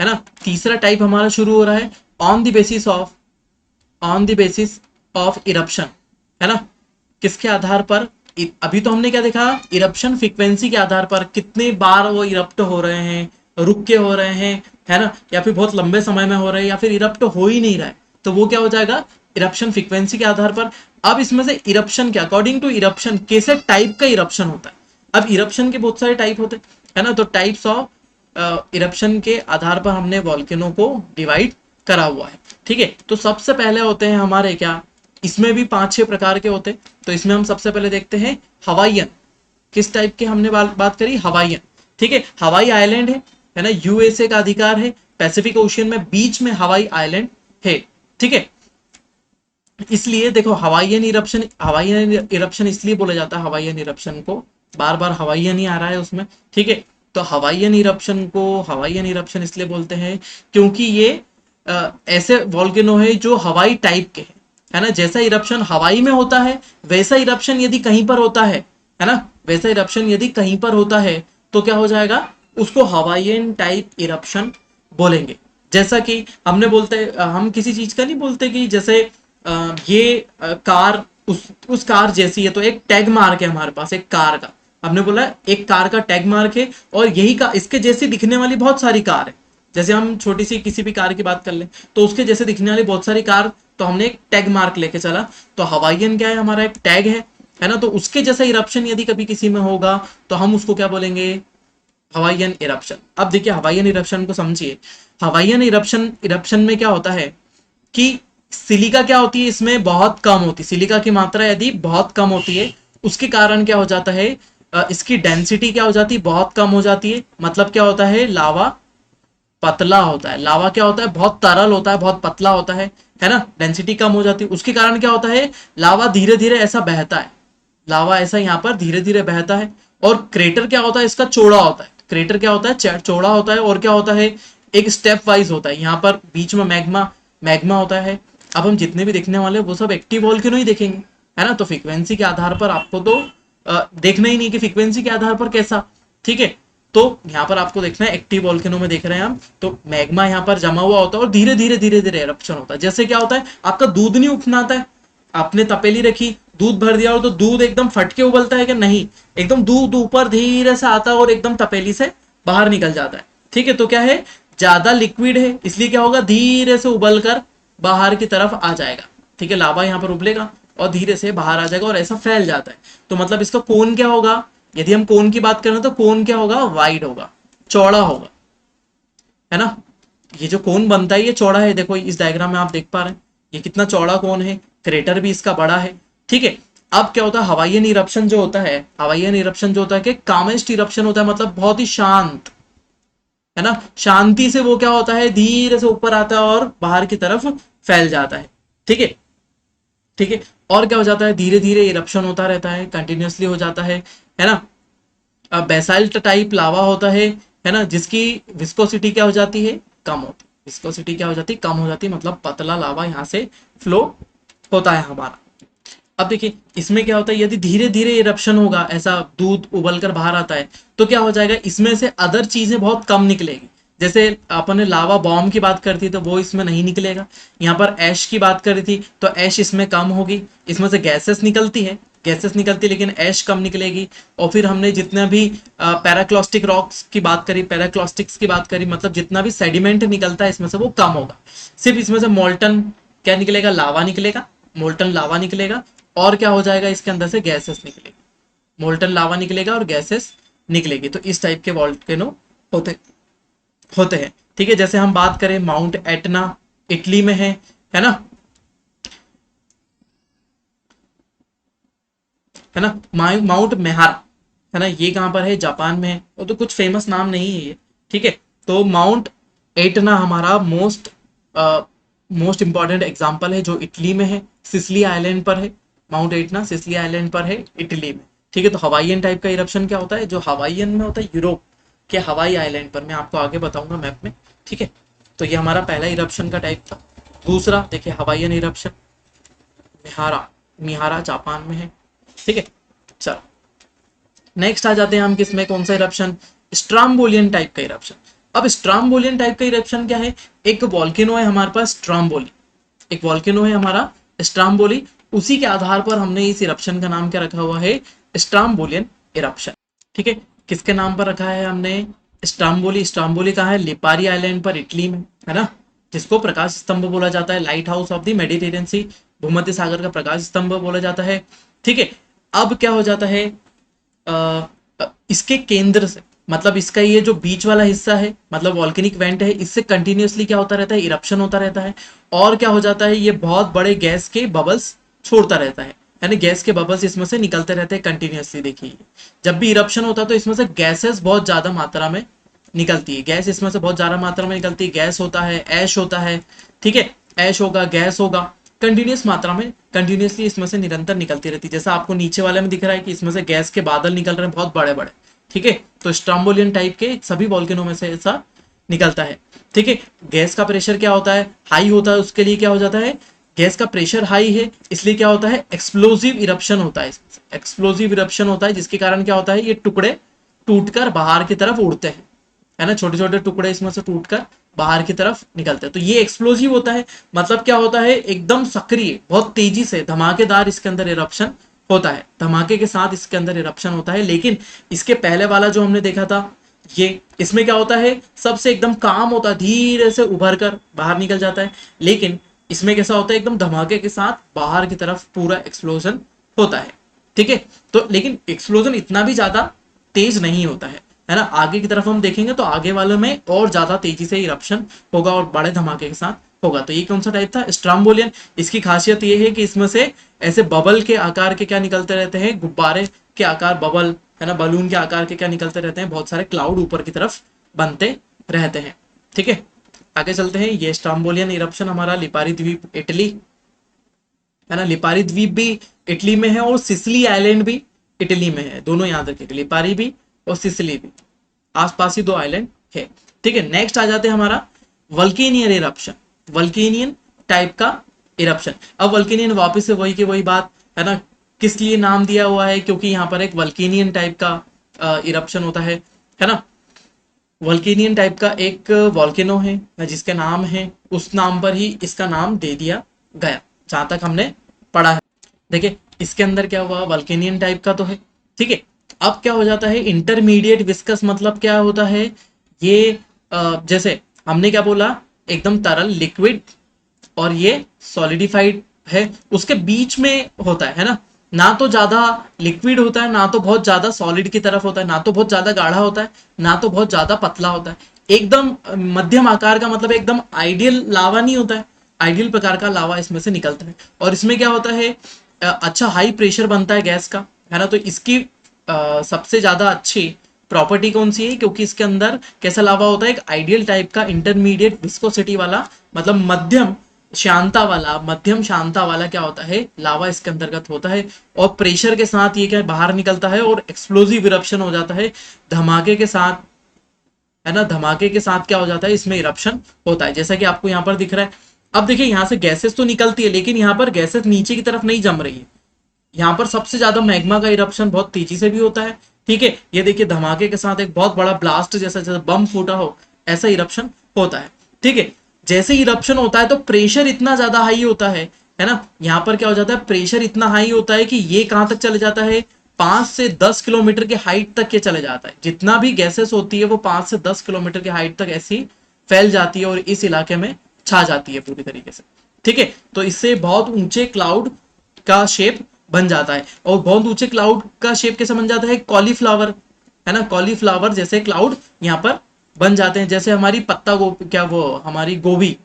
है ना। तीसरा टाइप हमारा शुरू हो रहा है on the basis of eruption, है ना, किसके आधार पर। अभी तो हमने क्या देखा, इरप्शन फ्रीक्वेंसी के आधार पर, कितने बार वो इरप्ट हो रहे हैं, रुक के हो रहे हैं, है ना, या फिर बहुत लंबे समय में हो रहे हैं, या फिर इरप्ट हो ही नहीं रहा है, तो वो क्या हो जाएगा, इरप्शन फ्रीक्वेंसी के आधार पर। अब इसमें से इरप्शन के अकॉर्डिंग टू इरप्शन कैसे टाइप का इरप्शन होता है। अब इरप्शन के बहुत सारे टाइप होते हैं, है ना, तो टाइप्स ऑफ इरप्शन के आधार पर हमने वॉल्केनो को डिवाइड करा हुआ है। ठीक है, तो सबसे पहले होते हैं हमारे क्या, इसमें भी 5-6 प्रकार के होते हैं। तो इसमें हम सबसे पहले देखते हैं हवाईयन, किस टाइप के हमने बात करी, हवाईयन। ठीक है, हवाई आइलैंड है ना, यूएसए का अधिकार है, पैसिफिक ओशियन में बीच में हवाई आइलैंड है। ठीक है, इसलिए देखो हवाईयन इरप्शन इसलिए बोला जाता है, हवाईयन इरप्शन को, बार बार हवाईयन ही आ रहा है उसमें। ठीक है, तो हवाईयन इरप्शन इसलिए बोलते हैं क्योंकि ये ऐसे वॉल्केनो है जो हवाई टाइप के है ना। जैसा इरप्शन हवाई में होता है, वैसा इरप्शन यदि कहीं पर होता है ना, वैसा इरप्शन यदि कहीं पर होता है तो क्या हो जाएगा, उसको हवाईयन टाइप इरप्शन बोलेंगे। जैसा कि हमने बोलते, हम किसी चीज का नहीं बोलते कि जैसे ये कार उस कार जैसी है, तो एक टैग मार्क है हमारे पास, एक कार का, हमने बोला एक कार का टैग मार्क है, और यही का इसके जैसी दिखने वाली बहुत सारी कार है। जैसे हम छोटी सी किसी भी कार की बात कर लें, तो उसके जैसे दिखने वाली बहुत सारी कार, तो हमने एक टैग मार्क लेके चला। तो हवाईयन क्या है, हमारा एक टैग है ना, तो उसके जैसा इरप्शन यदि कभी किसी में होगा तो हम उसको क्या बोलेंगे, हवाईयन इरप्शन। अब देखिए हवाईयन इरप्शन को समझिए, हवाईयन इरप्शन में क्या होता है कि सिलिका क्या होती है, इसमें बहुत कम होती है, सिलिका की मात्रा यदि बहुत कम होती है, उसके कारण क्या हो जाता है, इसकी डेंसिटी क्या हो जाती है, बहुत कम हो जाती है। मतलब क्या होता है, लावा पतला होता है, लावा क्या होता है, बहुत तरल होता है, बहुत पतला होता है ना, डेंसिटी कम हो जाती है। उसके कारण क्या होता है, लावा धीरे धीरे ऐसा बहता है, लावा ऐसा यहाँ पर धीरे धीरे बहता है। और क्रेटर क्या होता है, इसका चौड़ा होता है, क्रेटर क्या होता है, चौड़ा होता है, और क्या होता है, एक स्टेप वाइज होता है। यहाँ पर बीच में मैग्मा होता है। अब हम जितने भी देखने वाले वो सब एक्टिव वॉल्केनो ही देखेंगे, है ना। तो फ्रीक्वेंसी के आधार पर आपको तो देखना ही नहीं कि फ्रीक्वेंसी के आधार पर कैसा। ठीक है, तो यहाँ पर आपको देखना है एक्टिव वॉल्केनो में देख रहे हैं हम, तो मैग्मा यहाँ पर जमा हुआ होता है और धीरे धीरे एरप्शन होता है। जैसे क्या होता है, आपका दूध नहीं उफनाता है, आपने तपेली रखी, दूध भर दिया और तो दूध एकदम फट के उबलता है कि नहीं, एकदम दूध ऊपर धीरे से आता है और एकदम तपेली से बाहर निकल जाता है। ठीक है, तो क्या है, ज्यादा लिक्विड है, इसलिए क्या होगा, धीरे से उबल कर बाहर की तरफ आ जाएगा। ठीक है, लावा यहाँ पर उबलेगा, और धीरे से बाहर आ जाएगा और ऐसा फैल जाता है। तो मतलब इसका कोन क्या होगा, यदि हम कोन की बात करें तो कोन क्या होगा, वाइड होगा, चौड़ा होगा, है ना। ये जो कोन बनता है ये चौड़ा है, देखो इस डायग्राम में आप देख पा रहे हैं ये कितना चौड़ा कोन है, क्रेटर भी इसका बड़ा है, ठीक है। अब क्या होता है, हवाईयन इरप्शन जो होता है, हवाईयन इरप्शन जो होता है कि कामेस्ट इरप्शन होता है, मतलब बहुत ही शांत, है ना, शांति से वो क्या होता है, धीरे से ऊपर आता है और बाहर की तरफ फैल जाता है, ठीक है, ठीक है। और क्या हो जाता है, धीरे धीरे इरप्शन होता रहता है, कंटिन्यूअसली हो जाता है ना। बेसाल्ट टाइप लावा होता है ना, जिसकी विस्कोसिटी क्या हो जाती है, कम होती है, विस्कोसिटी क्या हो जाती है, कम हो जाती है, मतलब पतला लावा यहाँ से फ्लो होता है हमारा। अब देखिए इसमें क्या होता है, यदि धीरे धीरे इरप्शन होगा, ऐसा दूध उबल कर बाहर आता है, तो क्या हो जाएगा, इसमें से अदर चीजें बहुत कम निकलेगी। जैसे अपन ने लावा बॉम्ब की बात करी थी तो वो इसमें नहीं निकलेगा, यहाँ पर ऐश की बात करी थी तो ऐश इसमें कम होगी, इसमें से गैसेस निकलती है, गैसेस निकलती है लेकिन ऐश कम निकलेगी। और फिर हमने जितना भी पैराक्लॉस्टिक रॉक्स की बात करी, पैराक्लॉस्टिक्स की बात करी, मतलब जितना भी सेडिमेंट निकलता है इसमें से वो कम होगा। सिर्फ इसमें से मोल्टन क्या निकलेगा, लावा निकलेगा, मोल्टन लावा निकलेगा। और क्या हो जाएगा, इसके अंदर से गैसेस निकलेगी, मोल्टन लावा निकलेगा और गैसेस निकलेगी। तो इस टाइप के वॉल्केनो होते होते हैं, ठीक है। जैसे हम बात करें माउंट एटना इटली में है ना, है ना, माउंट मेहारा, है ना, ये कहां पर है, जापान में है, वो तो कुछ फेमस नाम नहीं है ये, ठीक है। तो माउंट एटना हमारा मोस्ट इंपॉर्टेंट एग्जाम्पल है जो इटली में है, सिसिली आइलैंड पर है, माउंट एटना सिसिली आइलैंड पर है इटली में, ठीक है। तो हवाईयन टाइप का इरप्शन क्या होता है, जो हवाईयन में होता है यूरोप के हवाई आइलैंड पर, मैं आपको आगे बताऊंगा मैप में, ठीक है। तो ये हमारा पहला इरप्शन का टाइप था। दूसरा देखिए हवाईयन इरप्शन, मिहारा, मिहारा जापान में है, ठीक है। चलो नेक्स्ट आ जाते हैं हम किस में, कौन सा इरप्शन, स्ट्राम्बोलियन टाइप का इरप्शन। अब स्ट्राम्बोलियन टाइप का इरप्शन क्या है, एक वॉल्केनो है हमारे पास स्ट्राम्बोली, एक वॉल्केनो है हमारा स्ट्राम्बोली, उसी के आधार पर हमने इस इरप्शन का नाम क्या रखा हुआ है, स्ट्राम्बोलियन इरप्शन, ठीक है। किसके नाम पर रखा है हमने, स्ट्राम्बोली। स्ट्राम्बोली कहाँ है, लिपारी आइलैंड पर इटली में, है ना, जिसको प्रकाश स्तंभ बोला जाता है, lighthouse of the Mediterranean sea, भूमध्य सागर का प्रकाश स्तंभ बोला जाता है, ठीक है। अब क्या हो जाता है, इसके केंद्र से, मतलब इसका ये जो बीच वाला हिस्सा है, मतलब वॉल्केनिक वेंट है, इससे कंटिन्यूअसली क्या होता रहता है, इरप्शन होता रहता है। और क्या हो जाता है, ये बहुत बड़े गैस के बबल्स छोड़ता रहता है, यानी गैस के बबल्स इसमें से निकलते रहते हैं कंटिन्यूअसली। देखिए जब भी इरप्शन होता है तो इसमें से गैसेस बहुत ज्यादा मात्रा में निकलती है, गैस इसमें से बहुत ज्यादा मात्रा में निकलती है, गैस होता है, ऐश होता है, ठीक है, ऐश होगा, गैस होगा, कंटिन्यूस मात्रा में, कंटिन्यूसली इसमें से निरंतर निकलती रहती है। जैसा आपको नीचे वाले में दिख रहा है कि इसमें से गैस के बादल निकल रहे हैं बहुत बड़े बड़े, ठीक है। तो स्ट्राम्बोलियन टाइप के सभी वॉल्केनो में से ऐसा निकलता है, ठीक है। गैस का प्रेशर क्या होता है, हाई होता है, उसके लिए क्या हो जाता है, गैस का प्रेशर हाई है, इसलिए क्या होता है, एक्सप्लोजिव इरप्शन होता है, एक्सप्लोजिव इरप्शन होता है, जिसके कारण क्या होता है, ये टुकड़े टूटकर बाहर की तरफ उड़ते हैं, है ना, छोटे छोटे टुकड़े इसमें से टूटकर बाहर की तरफ निकलते हैं। तो ये एक्सप्लोजिव होता है, मतलब क्या होता है, एकदम सक्रिय, बहुत तेजी से धमाकेदार इसके अंदर इरप्शन होता है, धमाके के साथ इसके अंदर इरप्शन होता है। लेकिन इसके पहले वाला जो हमने देखा था, ये इसमें क्या होता है, सबसे एकदम काम होता है, धीरे से उभर कर बाहर निकल जाता है। लेकिन इसमें कैसा होता है, एकदम धमाके के साथ बाहर की तरफ पूरा एक्सप्लोजन होता है, ठीक है। तो लेकिन एक्सप्लोजन इतना भी ज्यादा तेज नहीं होता है ना। आगे की तरफ हम देखेंगे तो आगे वाले में और ज्यादा तेजी से इरप्शन होगा और बड़े धमाके के साथ होगा। तो ये कौन सा टाइप था, स्ट्राम्बोलियन। इसकी खासियत ये है कि इसमें से ऐसे बबल के आकार के क्या निकलते रहते हैं, गुब्बारे के आकार, बबल, है ना, बलून के आकार के क्या निकलते रहते हैं, बहुत सारे क्लाउड ऊपर की तरफ बनते रहते हैं, ठीक है। आगे चलते हैं, ये स्ट्राम्बोलियन इरप्शन हमारा लिपारी द्वीप इटली, है ना, लिपारी द्वीप भी इटली में है और सिसिली आइलैंड भी इटली में है, दोनों याद रखिएगा, लिपारी भी और सिसिली भी, आसपास ही दो आइलैंड है, ठीक है। नेक्स्ट आ जाते हैं हमारा वल्केनियन इरप्शन, वल्केनियन टाइप का इरप्शन। अब वल्केनियन वापस से वही की वही बात, है ना, किस लिए नाम दिया हुआ है, क्योंकि यहाँ पर एक वल्केनियन टाइप का इरप्शन होता है ना। वल्केनियन टाइप का एक वॉल्केनो है जिसके नाम है, उस नाम पर ही इसका नाम दे दिया गया, जहां तक हमने पढ़ा है। देखिए इसके अंदर क्या हुआ, वल्केनियन टाइप का तो है, ठीक है। अब क्या हो जाता है, इंटरमीडिएट विस्कस, मतलब क्या होता है, ये जैसे हमने क्या बोला, एकदम तरल लिक्विड और ये सॉलिडिफाइड है उसके बीच में होता है ना। ना तो ज्यादा लिक्विड होता है, ना तो बहुत ज्यादा सॉलिड की तरफ होता है, ना तो बहुत ज्यादा गाढ़ा होता है, ना तो बहुत ज्यादा पतला होता है। एकदम मध्यम आकार का, मतलब एकदम आइडियल लावा नहीं होता है, आइडियल प्रकार का लावा इसमें से निकलता है। और इसमें क्या होता है, अच्छा हाई प्रेशर बनता है गैस का, है ना। तो इसकी सबसे ज्यादा अच्छी प्रॉपर्टी कौन सी है, क्योंकि इसके अंदर कैसा लावा होता है, एक आइडियल टाइप का इंटरमीडिएट विस्कोसिटी वाला, मतलब मध्यम शांता वाला क्या होता है, लावा इसके अंतर्गत होता है। और प्रेशर के साथ ये क्या बाहर निकलता है और एक्सप्लोजिव इरप्शन हो जाता है धमाके के साथ, है ना। धमाके के साथ क्या हो जाता है, इसमें इरप्शन होता है, जैसा कि आपको यहाँ पर दिख रहा है। अब देखिए यहाँ से गैसेस तो निकलती है, लेकिन यहाँ पर गैसेस नीचे की तरफ नहीं जम रही है। यहाँ पर सबसे ज्यादा मैग्मा का इरप्शन बहुत तेजी से भी होता है, ठीक है। ये देखिए धमाके के साथ एक बहुत बड़ा ब्लास्ट जैसा, जैसे बम फूटा हो ऐसा इरप्शन होता है, ठीक है। जैसे इरप्शन होता है तो प्रेशर इतना ज्यादा हाई होता है ना। यहाँ पर क्या हो जाता है, प्रेशर इतना हाई होता है कि ये कहां तक चले जाता है, 5 से 10 किलोमीटर के हाइट तक के चले जाता है। जितना भी गैसेस होती है वो 5 से 10 किलोमीटर के हाइट तक ऐसी फैल जाती है और इस इलाके में छा जाती है पूरी तरीके से, ठीक है। तो इससे बहुत ऊंचे क्लाउड का शेप बन जाता है। और बहुत ऊंचे क्लाउड का शेप कैसे बन जाता है, कॉलीफ्लावर, है ना। कॉलीफ्लावर जैसे क्लाउड यहाँ पर बन जाते हैं, जैसे हमारी पत्ता गोभी, क्या वो हमारी गोभी,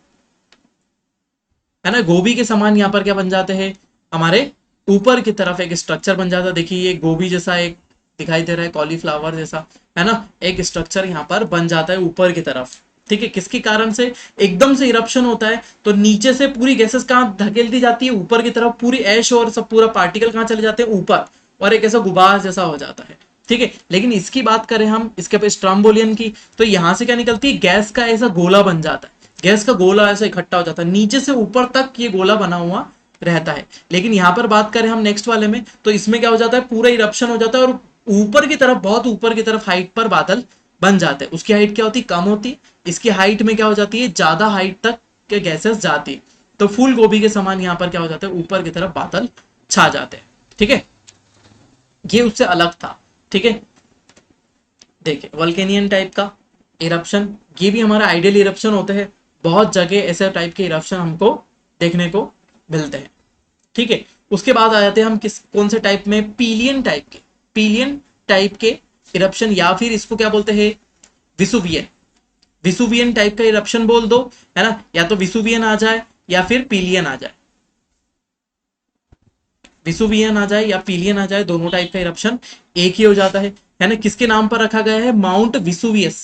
है ना। गोभी के समान यहाँ पर क्या बन जाते हैं, हमारे ऊपर की तरफ एक स्ट्रक्चर बन जाता है। देखिए ये गोभी जैसा एक दिखाई दे रहा है, कॉलीफ्लावर जैसा, है ना। एक स्ट्रक्चर यहाँ पर बन जाता है ऊपर की तरफ, ठीक है। किसके कारण से, एकदम से इरप्शन होता है तो नीचे से पूरी गैसेस कहाँ धकेल दी जाती है, ऊपर की तरफ। पूरी ऐश और सब पूरा पार्टिकल कहाँ चले जाते हैं, ऊपर, और एक ऐसा गुबार जैसा हो जाता है, ठीक है। लेकिन इसकी बात करें हम इसके पे स्ट्रम्बोलियन की, तो यहां से क्या निकलती है, गैस का ऐसा गोला बन जाता है। गैस का गोला ऐसा इकट्ठा हो जाता है, नीचे से ऊपर तक ये गोला बना हुआ रहता है। लेकिन यहाँ पर बात करें हम नेक्स्ट वाले में, तो इसमें क्या हो जाता है, पूरा इरप्शन हो जाता है और ऊपर की तरफ, बहुत ऊपर की तरफ हाइट पर बादल बन जाते हैं। उसकी हाइट क्या होती है, कम होती है। इसकी हाइट में क्या हो जाती है, ज्यादा हाइट तक के गैसेस जाती है। तो फूल गोभी के समान यहाँ पर क्या हो जाता है, ऊपर की तरफ बादल छा जाते हैं, ठीक है। ये उससे अलग था, ठीक है। देखिए वल्केनियन टाइप का इरप्शन, ये भी हमारा आइडियल इरप्शन होते हैं। बहुत जगह ऐसे टाइप के इरप्शन हमको देखने को मिलते हैं, ठीक है। उसके बाद आ जाते हैं हम किस कौन से टाइप में, पीलियन टाइप के। पीलियन टाइप के इरप्शन, या फिर इसको क्या बोलते हैं, विसुवियन। विसुवियन टाइप का इरप्शन बोल दो, है ना। या तो विसुवियन आ जाए या फिर पीलियन आ जाए, विसुवियन आ जाए या पीलियन आ जाए, दोनों टाइप का इरप्शन एक ही हो जाता है ना। किसके नाम पर रखा गया है, माउंट विसुवियस,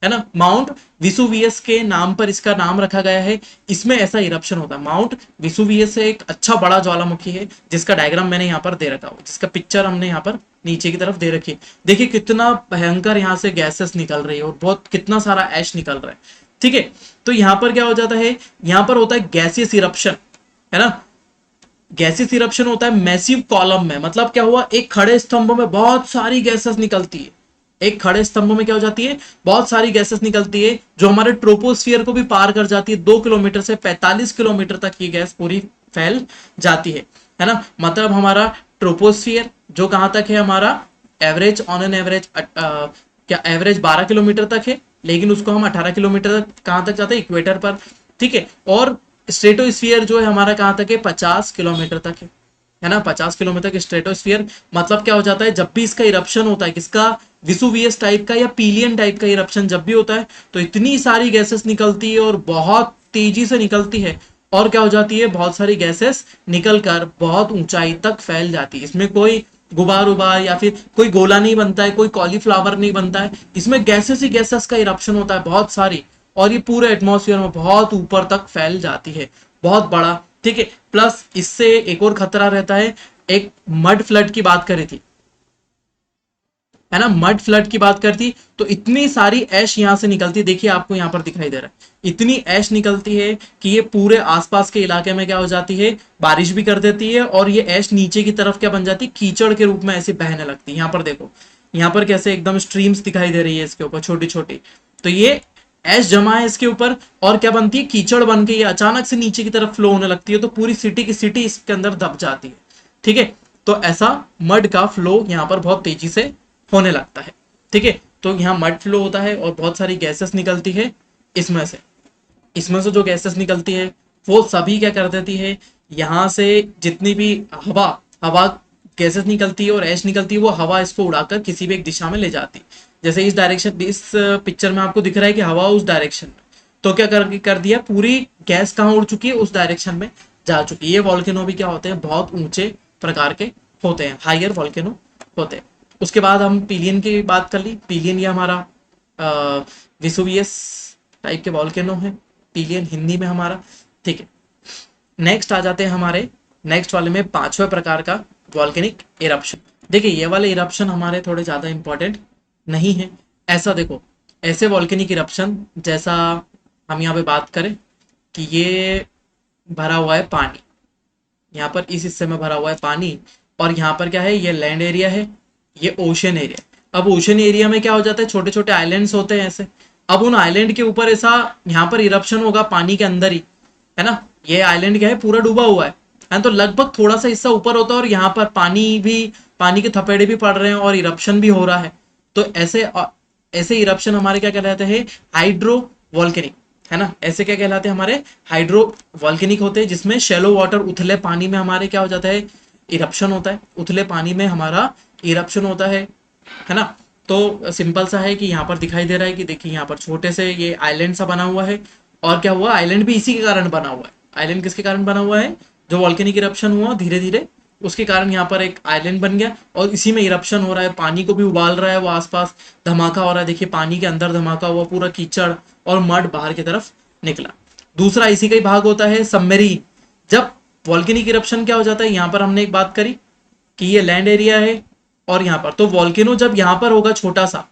है ना। माउंट विसुवियस के नाम पर इसका नाम रखा गया है। इसमें ऐसा इरप्शन होता है। माउंट विसुवियस एक अच्छा बड़ा ज्वालामुखी है, जिसका डायग्राम मैंने यहाँ पर दे रखा हो, जिसका पिक्चर हमने यहाँ पर नीचे की तरफ दे रखी है। देखिए कितना भयंकर यहाँ से गैसेस निकल रही है और बहुत कितना सारा ऐश निकल रहा है, ठीक है। तो यहाँ पर क्या हो जाता है, यहाँ पर होता है गैसियस इरप्शन, है ना। गैसियस इरप्शन होता है मैसिव कॉलम में, मतलब क्या हुआ, एक खड़े स्तंभों में बहुत सारी गैसेस निकलती है। एक खड़े स्तंभों में क्या हो जाती है, बहुत सारी गैसेस निकलती है, जो हमारे ट्रोपोस्फियर को भी पार कर जाती है। 2 किलोमीटर से 45 किलोमीटर तक ये गैस पूरी फैल जाती है ना। मतलब हमारा ट्रोपोस्फियर जो कहां तक है, हमारा एवरेज ऑन एन एवरेज क्या एवरेज 12 किलोमीटर तक है, लेकिन उसको हम 18 किलोमीटर तक कहां तक जाते हैं, इक्वेटर पर, ठीक है। और स्ट्रेटोस्फियर जो है हमारा कहां तक है, 50 किलोमीटर तक है ना। 50 किलोमीटर के स्ट्रेटोस्फियर, मतलब क्या हो जाता है, जब भी इसका इरप्शन होता है, किसका, विसुवियस टाइप का या पीलियन टाइप का इरप्शन जब भी होता है, तो इतनी सारी गैसेस निकलती है और बहुत तेजी से निकलती है। और क्या हो जाती है, बहुत सारी गैसेस निकलकर बहुत ऊंचाई तक फैल जाती है। इसमें कोई गुबार उबार या फिर कोई गोला नहीं बनता है, कोई कॉलीफ्लावर नहीं बनता है। इसमें गैसेस ही गैसेस का इरप्शन होता है बहुत सारी, और ये पूरे एटमॉस्फेयर में बहुत ऊपर तक फैल जाती है, बहुत बड़ा, ठीक है। प्लस इससे एक और खतरा रहता है, एक मड फ्लड की बात करी थी, है ना। मड फ्लड की बात करती तो इतनी सारी ऐश यहां से निकलती, देखिए आपको यहां पर दिखाई दे रहा है, इतनी ऐश निकलती है कि ये पूरे आसपास के इलाके में क्या हो जाती है, बारिश भी कर देती है। और ये ऐश नीचे की तरफ क्या बन जाती है, कीचड़ के रूप में ऐसे बहने लगती है। यहाँ पर देखो, यहाँ पर कैसे एकदम स्ट्रीम्स दिखाई दे रही है इसके ऊपर छोटी छोटी। तो ये ऐश जमा है इसके ऊपर और क्या बनती है, कीचड़ बन के ये अचानक से नीचे की तरफ फ्लो होने लगती है, तो पूरी सिटी की सिटी इसके अंदर दब जाती है, ठीक है। तो ऐसा मड का फ्लो यहाँ पर बहुत तेजी से होने लगता है, ठीक है। तो यहाँ मड फ्लो होता है और बहुत सारी गैसेस निकलती है इसमें से जो गैसेस निकलती है वो सभी क्या कर देती है, यहाँ से जितनी भी हवा हवा गैसेस निकलती है और ऐश निकलती है, वो हवा इसको उड़ाकर किसी भी एक दिशा में ले जाती है। जैसे इस डायरेक्शन, इस पिक्चर में आपको दिख रहा है कि हवा उस डायरेक्शन में, तो क्या कर दिया, पूरी गैस कहाँ उड़ चुकी है, उस डायरेक्शन में जा चुकी है। ये वॉल्केनो भी क्या होते हैं, बहुत ऊंचे प्रकार के होते हैं, हायर वॉल्केनो होते हैं। उसके बाद हम पिलियन की बात कर ली। पिलियन ये हमारा विसुवियस टाइप के वॉल्केनो है, पिलियन हिंदी में हमारा। ठीक है, नेक्स्ट आ जाते हैं हमारे नेक्स्ट वाले में, पांचवें प्रकार का वॉल्केनिक इरप्शन। देखिए ये वाले इरप्शन हमारे थोड़े ज्यादा इंपॉर्टेंट नहीं है। ऐसा देखो, ऐसे वॉल्केनिक इरप्शन जैसा हम यहाँ पे बात करें कि ये भरा हुआ है पानी, यहाँ पर इस हिस्से में भरा हुआ है पानी, और यहाँ पर क्या है, ये लैंड एरिया है, ये ओशन एरिया। अब ओशन एरिया में क्या हो जाता है, छोटे छोटे आइलैंड्स होते हैं ऐसे। अब उन आइलैंड के ऊपर ऐसा यहाँ पर इरप्शन होगा पानी के अंदर ही, है ना। ये आइलैंड क्या है, पूरा डूबा हुआ है, तो लगभग थोड़ा सा हिस्सा ऊपर होता है, और यहाँ पर पानी के थपेड़े भी पड़ रहे हैं और इरप्शन भी हो रहा है। तो ऐसे ऐसे इरप्शन हमारे क्या कहलाते हैं, हाइड्रो वॉल्केनिक, है ना। ऐसे क्या कहलाते हैं, हमारे हाइड्रो वॉल्केनिक होते हैं, जिसमें शेलो वाटर, उथले पानी में हमारे क्या हो जाता है, इरप्शन होता है। उथले पानी में हमारा इरप्शन होता है ना। तो सिंपल सा है कि यहाँ पर दिखाई दे रहा है कि देखिए यहाँ पर छोटे से ये आइलैंड सा बना हुआ है, और क्या हुआ, आइलैंड भी इसी के कारण बना हुआ है। आइलैंड किसके कारण बना हुआ है, जो वॉल्केनिक इरप्शन हुआ धीरे धीरे, उसके कारण यहाँ पर एक आइलैंड बन गया, और इसी में इरप्शन हो रहा है, पानी को भी उबाल रहा है, वो आसपास धमाका हो रहा है। देखिए पानी के अंदर धमाका हुआ, पूरा कीचड़ और मड बाहर की तरफ निकला। दूसरा इसी का ही भाग होता है सबमरीन। जब वॉल्केनिक इरप्शन क्या हो जाता है, यहाँ पर हमने एक बात करी कि ये लैंड एरिया है, और यहाँ पर तो वॉल्केनो जब यहाँ पर होगा छोटा सा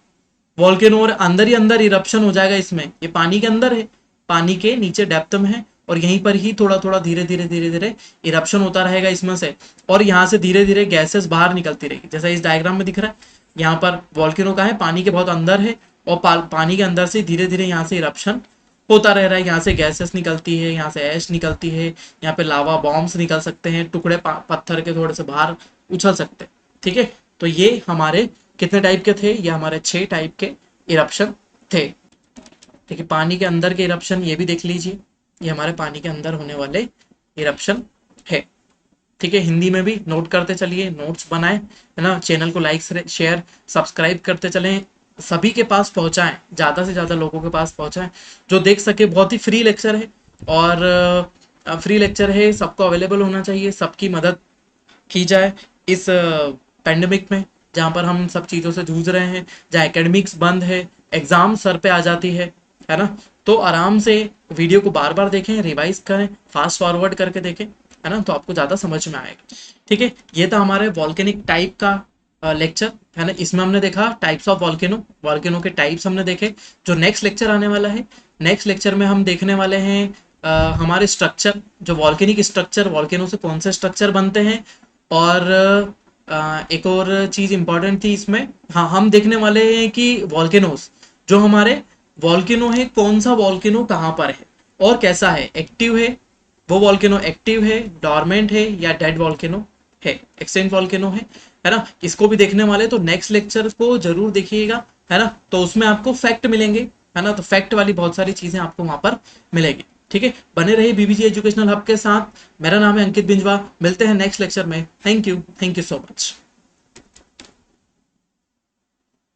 वॉल्केनो, और अंदर ही अंदर इरप्शन हो जाएगा इसमें, ये पानी के अंदर है, पानी के नीचे डेप्थ में है, और यहीं पर ही थोड़ा थोड़ा धीरे धीरे धीरे धीरे इरप्शन होता रहेगा इसमें से, और यहाँ से धीरे धीरे गैसेस बाहर निकलती रहेगी। जैसा इस डायग्राम में दिख रहा है, यहाँ पर वॉल्केनो का है, पानी के बहुत अंदर है, और पानी के अंदर से धीरे धीरे यहाँ से इरप्शन होता रह रहा है। यहाँ से गैसेस निकलती है, यहाँ से ऐश निकलती है, यहाँ पे लावा बॉम्ब्स निकल सकते हैं, टुकड़े पत्थर के थोड़े से बाहर उछल सकते हैं। ठीक है, तो ये हमारे कितने टाइप के थे, ये हमारे 6 टाइप के इरप्शन थे। ठीक है, पानी के अंदर के इरप्शन ये भी देख लीजिए, ये हमारे पानी के अंदर होने वाले इरप्शन है। ठीक है, हिंदी में भी नोट करते चलिए, नोट्स बनाए, है ना। चैनल को लाइक शेयर सब्सक्राइब करते चलें, सभी के पास पहुंचाएं, ज़्यादा से ज़्यादा लोगों के पास पहुंचाएं जो देख सके। बहुत ही फ्री लेक्चर है, और फ्री लेक्चर है, सबको अवेलेबल होना चाहिए, सबकी मदद की जाए इस पैंडमिक में, जहाँ पर हम सब चीज़ों से जूझ रहे हैं, जहाँ एकेडमिक्स बंद है, एग्जाम सर पे आ जाती है ना। तो आराम से वीडियो को बार बार देखें, रिवाइज करें, फास्ट फॉरवर्ड करके देखें, है ना, तो आपको ज़्यादा समझ में आएगा। ठीक है, ये था हमारे वॉल्केनिक टाइप का लेक्चर, है ना। इसमें हमने देखा टाइप्स ऑफ वॉल्केनो, वॉल्केनो के टाइप्स हमने देखे। जो नेक्स्ट लेक्चर आने वाला है, नेक्स्ट लेक्चर में हम देखने वाले हैं हमारे स्ट्रक्चर, जो वॉल्केनिक स्ट्रक्चर, वॉल्केनो से कौन से स्ट्रक्चर बनते हैं। और एक और चीज़ इंपॉर्टेंट थी इसमें, हाँ, हम देखने वाले हैं कि वॉल्केनोस, जो हमारे वॉल्केनो है, कौन सा वॉल्केनो कहाँ पर है और कैसा है, एक्टिव है वो वॉल्केनो, एक्टिव है, डॉर्मेंट है, या डेड वॉल्केनो है, एक्सटिंक्ट वॉल्केनो है ना। इसको भी देखने वाले, तो नेक्स्ट लेक्चर को जरूर देखिएगा, है ना। तो उसमें आपको फैक्ट मिलेंगे, है ना, तो फैक्ट वाली बहुत सारी चीजें आपको वहां पर मिलेगी। ठीक है, बने रहिए बीबीजी एजुकेशनल हब के साथ। मेरा नाम है अंकित बिंजवा, मिलते हैं नेक्स्ट लेक्चर में। Thank you so much.